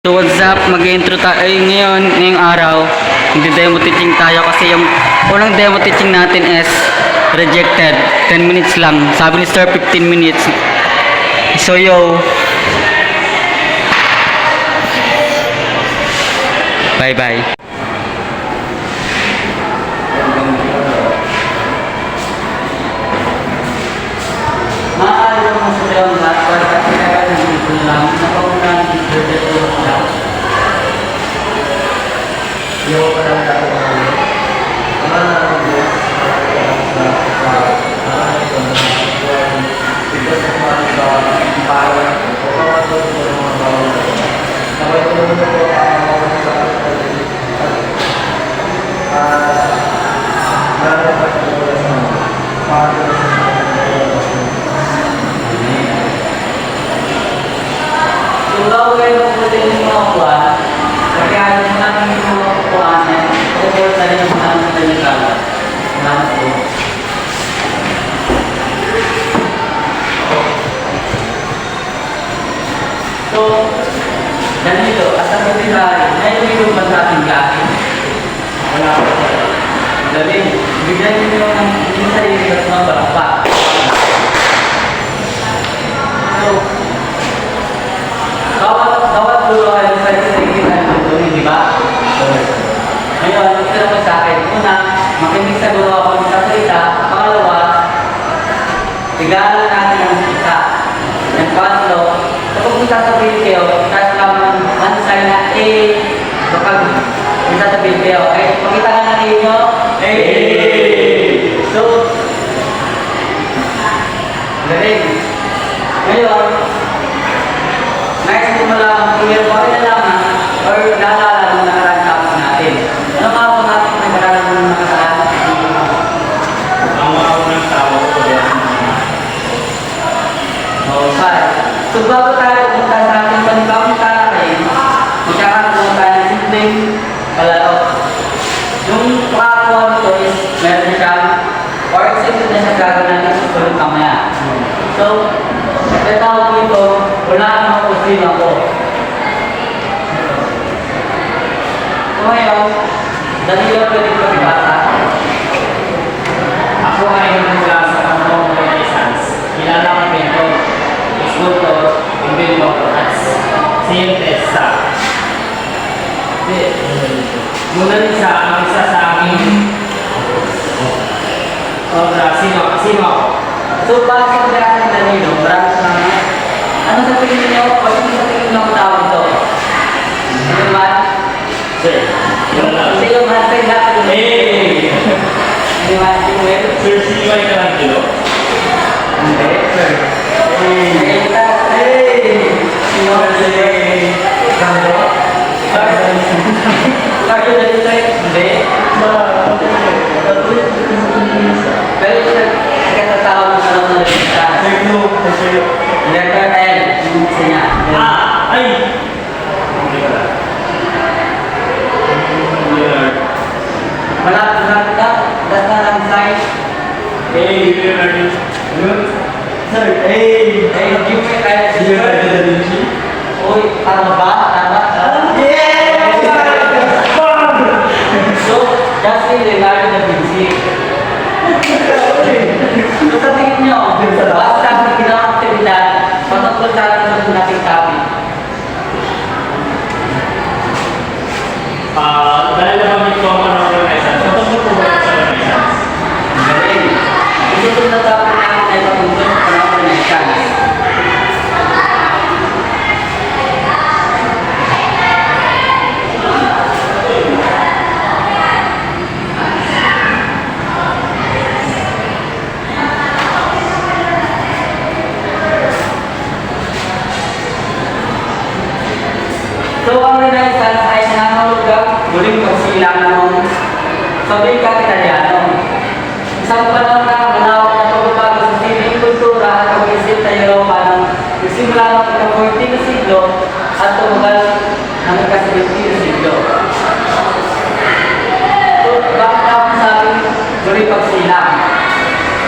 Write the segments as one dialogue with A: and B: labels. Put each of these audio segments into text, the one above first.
A: So what's up, mag-intro tayo ngayong araw. Hindi-demo teaching tayo kasi yung unang demo teaching natin is rejected. 10 minutes lang. Sabi ni Sir 15 minutes. So yo. Bye bye. Maaari mo sa dalawang lahat para kapag nandito lang napaunang dito lang. Yo, parang bago kayo maputin yung mga kuwan, kasi ano mo natin yung mga kuwanan, overall na rin yung mga natin kalat. Salamat po. So, ganito, at ang kapitari, ngayon yung ba sa ating gakin? Wala ko. Galing, bigyan nyo yung sarili at mga barapa. So, bawat dulo ay sa sarili na tutuloy, di ba? Ngayon, ito naman sa akin. Una, makinig sa dulo ako sa salita. Pangalawa, tigalan natin ang isa. Ang pangatlo, kapag sasabihin kayo, kahit lamang mansay na kapag sasabihin kayo, pakita nga natin nyo, So, galing. Ngayon, nais mo malaman kung meron pa rin nalaman or naalala ng nakaraan topic natin. Ano nga po natin nag-aaral ng nakaraan?
B: Ang mga unang tao ko yan.
A: Sorry. So bago tayo pumunta sa ating panibagong taray, magkakaroon tayo ng simpleng palaro. Yung pakakuha nito is meron siyang or simple na siya gagawin natin sa susunod kamaya. So, tawag ko ito, wala namang kusin ako. So ngayon, dali lang pwede ko ibasa.
B: Ako ay nagmula sa kampong Renaissance. Kilala ko pinto, sculptor, inventor, at scientista. Muna rin siya ang isa sa aking sino ako?
A: So, para sa pagkakang ng Danilo, maraming salamat. Ano sa tingin niyo? O ano sa tingin niyo ang tawag ito? Ano man?
B: Sir.
A: Hindi yung man sa lahat. Hindi man, Samuel.
B: Sir, sino ay Carangelo?
A: Hindi, sir. Sino si Carlo? Carlo dali tayo? Hindi. Pero nagkatawag sa mga nalita. Letter L, yung isa niya.
B: Ay!
A: Malapit ka, that's not ang size.
B: Sir,
A: Give me a Uy, tama ba? Tama? So, that's the Leonardo da Vinci. So, sa tingin nyo, basta ang ginawang aktibidad, patungkol sa nating topic.
B: dahil naman ito ang panahon ng Renaissance, patungkol po ba sa Renaissance?
A: Galing. Ito na topic natin ay patungkol sa panahon ng Renaissance. So, ang Renaissance ay nangangulugang muling pagsilang ng fabrikang Italiano. Isang panahon na malawak na pagbabago sa sining kultura at pag-isip sa Europa ng nagsimula ng ika-14 na siglo at tumugal ng ika-17 na siglo. So, bakit ako sabing muling pagsilang?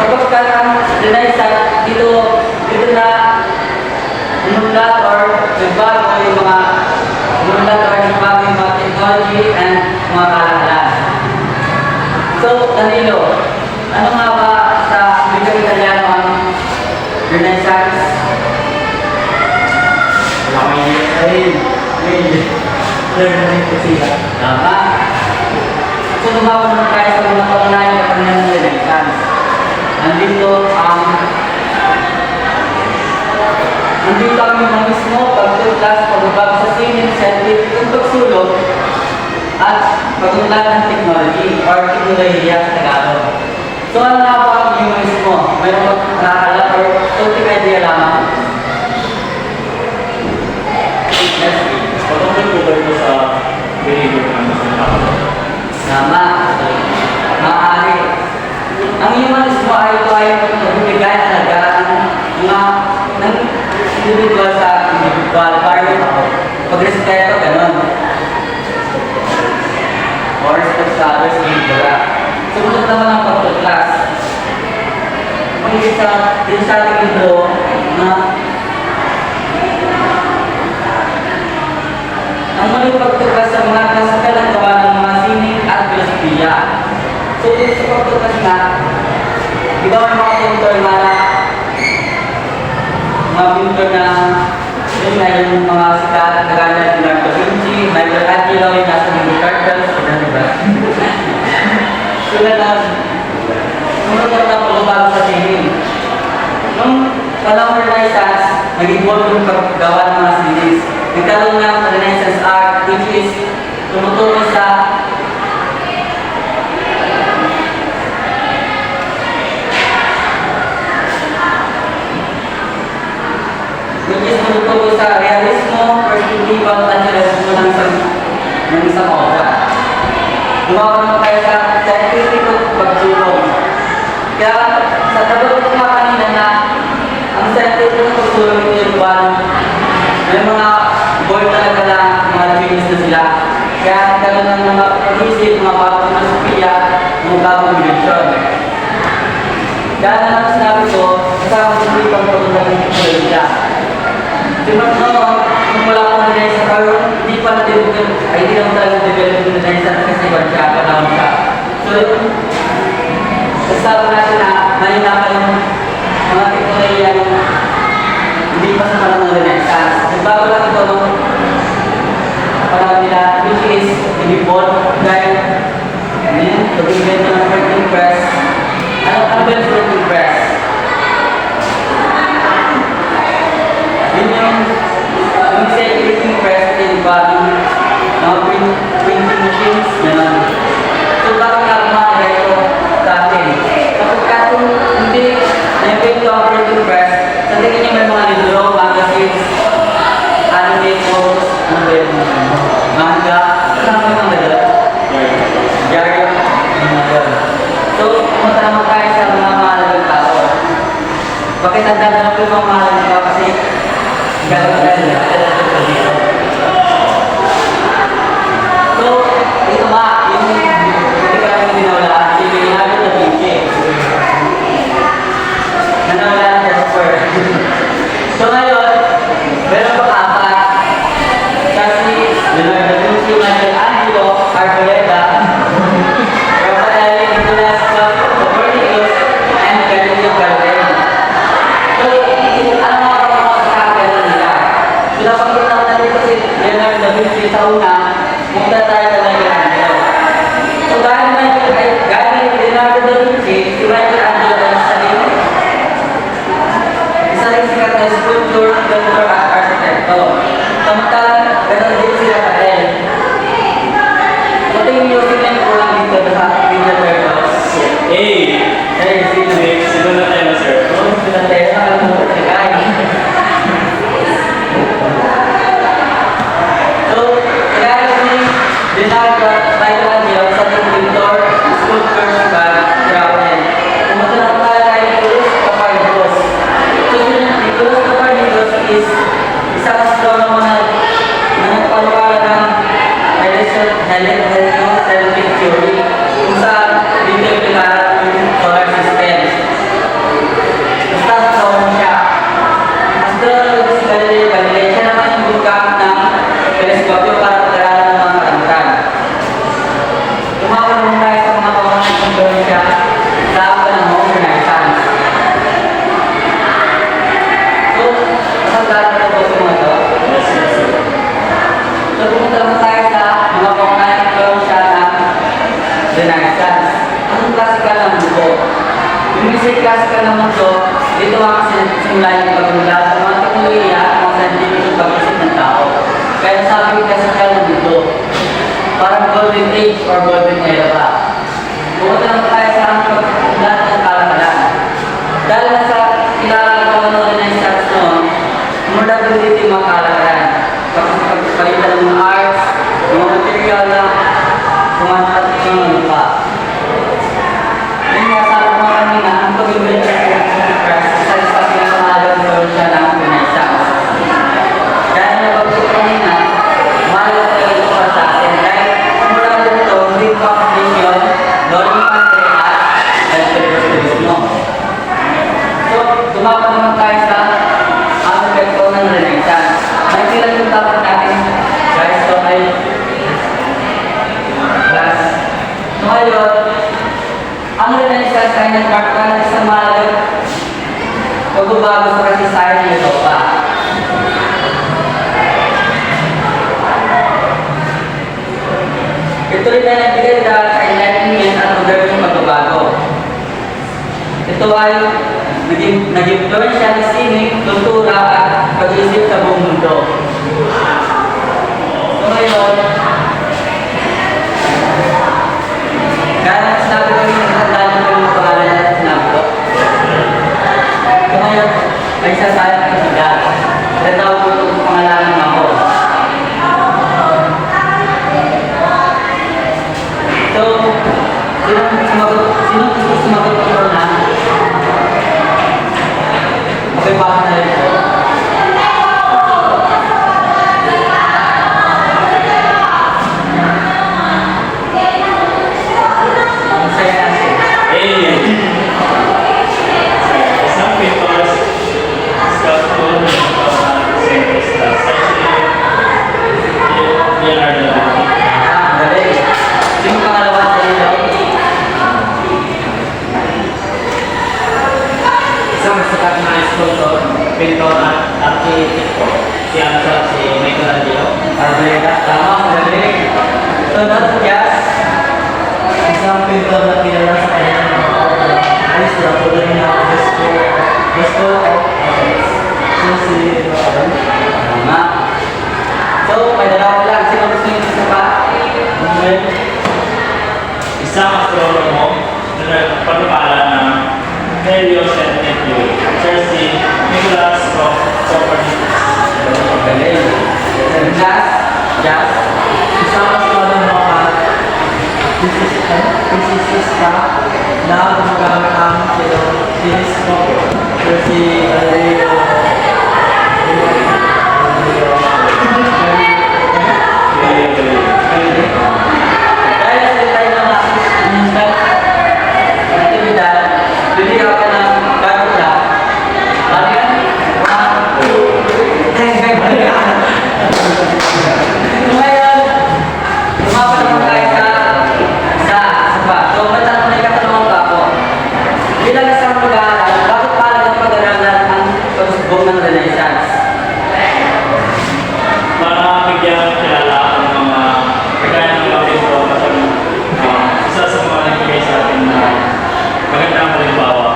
A: Kapag ang Renaissance, dito na nagbago yung mga technology, and mga kalakalan. So, Danilo, ano nga ba sa wikang Italiano ang Renaissance?
B: Wala ko yun. Learning ko sila.
A: Tama. So, lumabas naman tayo sa mga pangunayan na kanina ng Renaissance. Nandito ang mga mismo, pagtutlas, pagbabago sa sinin, scientific, pagsulog, at pagtutlas ng technology or teknolohiya sa Tagalog. So, ano nga ba ang humanismo? Mayroon ba nakakala or topic idea lamang? Yes,
B: Patungkol po ba ito sa behavior ng mga tao?
A: tama. Maaari. Ang humanismo ay ito ay nagbibigay ng nagaan ng individual sa individual. Parang pagrespeto, gano'n. Or respect sa others, individual. Sumunod naman ang pagtutlas. Pagkita din sa ating libro na ang muling pagtutlas sa mga klasikalang gawa ng mga sining at filosofiya. So, dito sa pagtutlas na, di ba may mga pintor na yun nga yung mga sikat na ganda ni Leonardo da Vinci, Michelangelo, yung nasa mga turtles, diba? Sila na, sumunod na pagbabago sa sining. Nung panahon ng Renaissance, nag-evolve yung paggawa ng mga sinis. Nagkaroon ng Renaissance art, which is tumutulong sa realismo, perspectival, at realismo ng isang obra. Gumawa naman tayo sa scientific pagsulong. Kaya sa tabi ko nga kanina na ang scientific pagsulong ito yung buwan, may mga board talaga na mga finish na sila. Kaya nagkaroon ng mga pag-isip, mga bagong filosofiya, mga bagong religion. Kaya naman sinabi ko, kasama sa mga pagpapagod ng teknolohiya. Simot noon, kung wala akong Renaissance, pero hindi pa na-develop, ay hindi naman talaga develop ng Renaissance kasi iba siya, panahon siya. So, sasabi natin na nahinapan yung mga teknolohiya yung hindi pa sa panahon ng Renaissance. Nagbago lang ito nung panahon nila, which is inibon dahil pag-invento ng printing press. Ano ba yung printing press? Yun yung printing press, din ba yung mga printing machines, gano'n. So, bakit nga kumakain ito sa atin? Kapag kung hindi na-invento ang printing press, sa tingin niyo may mga libro, magazines, anime, posts, ano ba yun? Manga, saan mo yung mga diary, mga gano'n. So, pumunta naman tayo sa mga mahalagang tao. Bakit ang dami ko mga mahalagang tao? Kasi gano'n nila. So, ito ba, yung hindi ka namin dinawalaan, si Leonardo da Vinci. Nanawalaan siya sa Spurs. So ngayon, meron pa apat. Kasi Leonardo da Vinci, Michelangelo, Arboleda, Rafael, Nicolas, Copernicus, and Galileo Galilei. So, ano mga kapag-kakakyan na nila? So, napanggit naman natin kasi Leonardo da Vinci sa una, punta tayo sa Michelangelo. So, dahil Leonardo da Vinci, si Michelangelo ay isa rin sikat na sculptor, sculptor at arkitekto. Samantalang, ganoon din si Rafael. So, tingin niyo, sino yung kulang dito sa Ninja Turtles? Sino?
B: Sino na tayo, sir?
A: Sino tayo? Nakalimutan si Kai. So, kaya ni Leonardo at Michelangelo sa ating pintor, sculptor, si Rafael. Pumunta na tayo kay Nicolas Copernicus. So, si Nicolas Copernicus is isang astronomo na nagpapalala ng heliocentric theory kung saan dito pinarap yung solar system. Basta astronomo siya. Astronomo si Galileo Galilei, siya naman yung gumgamit ng teleskopyo para pag-aralan ng mga kalangitan. kasi classical na mundo, dito nga kasi simula yung pagmula sa mga teknolohiya at mga scientific pag-isip ng tao. Kaya sabi classical na mundo, parang golden age or golden era ba. Pumunta lang tayo sa lahat ng kalakalan. Dahil nasa kilala ko ng Renaissance noon, modernity yung mga kalakalan. Pagpalitan ng mga arts, yung mga material na kumantat yung mga lupa. Yun nga sabi ko kanina, ang pag-ibig isa-isa pinakamahalang solusyon ng Renaissance. Kaya napag-ibig kanina, mahalaga talaga ito para sa atin. Dahil mula dito, hindi competition, learning at entrepreneurship. So, tumapak naman tayo sa aspect ko ng Renaissance. May sila yung topic natin, guys, so ay class. So ngayon, ang Renaissance ay nagmarka ng isang mahalagang pagbabago sa kasaysayan ng Europa. Ito rin ay nagbigay dahil sa Enlightenment at modernong pagbabago. Ito ay nag-influensya ng sining, kultura at pag-iisip sa buong mundo. So ngayon, kaya sinabi ko yung natandaan ko yung pangalan na sinabi ko. So ngayon, ay sasayang ko sila. Tinatawag ko yung pangalanan ako. So, sino sumagot ko na? Okay, baka na rin po. Ang saya natin.
C: Isang pintors, sculptor, scientist, Leonardo da Vinci.
A: Galing. Yung pangalawa sa ilo.
B: Isang sikat na sculptor, pintor at arkitekto, si Michelangelo.
A: Arleta. Tama, galing. So, not just
D: Isang pintor na kilala sa kanyang mga obra ay si Apollonia Vesco of Athens. So si Rafael.
A: tama. So, may dalawa lang. Sino gusto yung isa pa?
D: Okay.
C: Isang astronomo na nagpapala ng heliocentric theory, Sir C. Nicholas Copernicus.
A: Galing. Just.
D: Isang astronomo at physicista na gumagamit ang telescope. So si Galileo
A: Dahil sa tayo ng aktibidad, bibigyan ka ng karula. Ano yan? 1, 2, 3. Ngayon, lumaban naman tayo sa pa. So, matanong na ikatanong pa ako. Bilang isang mag-aaral, bakit mahalagang pag-aralan ang pagsubok ng Renaissance?
C: Para bigyan kilala ang mga kagaya ng mga pintor at isa sa mga nagbigay sa atin na magandang halimbawa,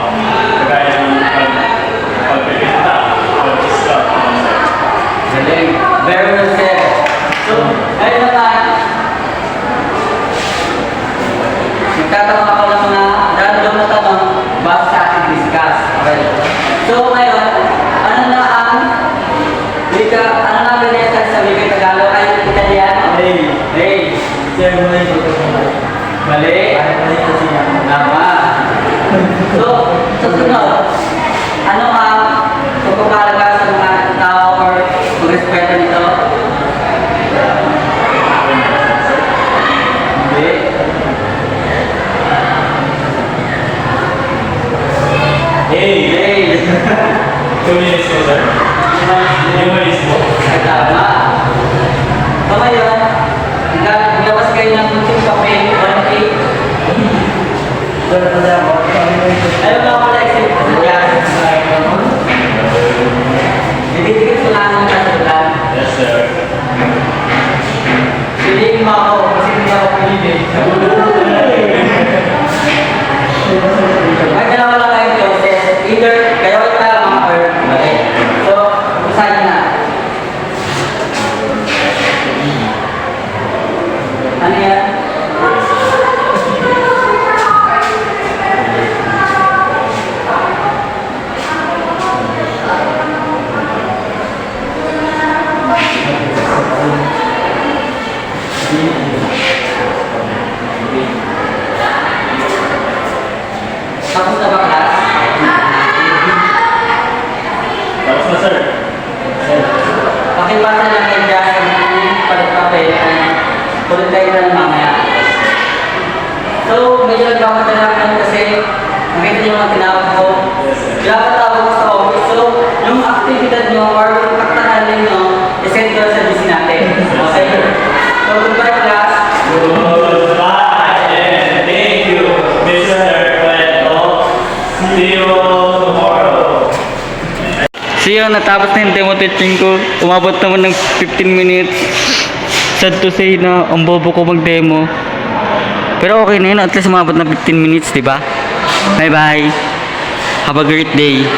C: kagaya ng pagpipinta, pag-scout,
A: Galing. Very well said. So, ayun naman, nagtatanong ako ng mga random na tanong base sa ating discuss. Okay. So, ngayon, ano na ang Renaissance sa wika Tagalog ay Italiano? Hey.
D: Sir Muli
A: Mali.
D: kasi yan.
A: Tama. So, susunod, ano ang pagpapalaga sa mga tao or magrespeto nito? Hindi. Hey.
C: Communismo, sir. Humanismo.
A: Ay, tama. So ngayon, naglabas kayo ng munting papel, 1A.
D: Sir, kasi ako.
A: Ayaw na ako na exit. Yan. Didikit ko lang ang kasagutan.
C: Yes, sir.
A: Piliin mo ako kasi hindi ako pinili. Ay, dalawa lang kayo ito. ulit tayo na mamaya. So, medyo nagpapatalakan kasi nakita niyo mga tinawag ko. Pinapatawag ko sa office. So, yung aktibidad nyo or yung pagtatalin nyo, isend ko sa DC natin. Okay? So, goodbye class.
C: Goodbye and thank you, Mr. Cueto. See you tomorrow.
A: So yun, natapos na yung demo teaching ko. Umabot naman ng 15 minutes. Sad to say na ang bobo ko mag-demo. Pero okay na yun, at least umabot na 15 minutes, di ba? Bye bye. Have a great day.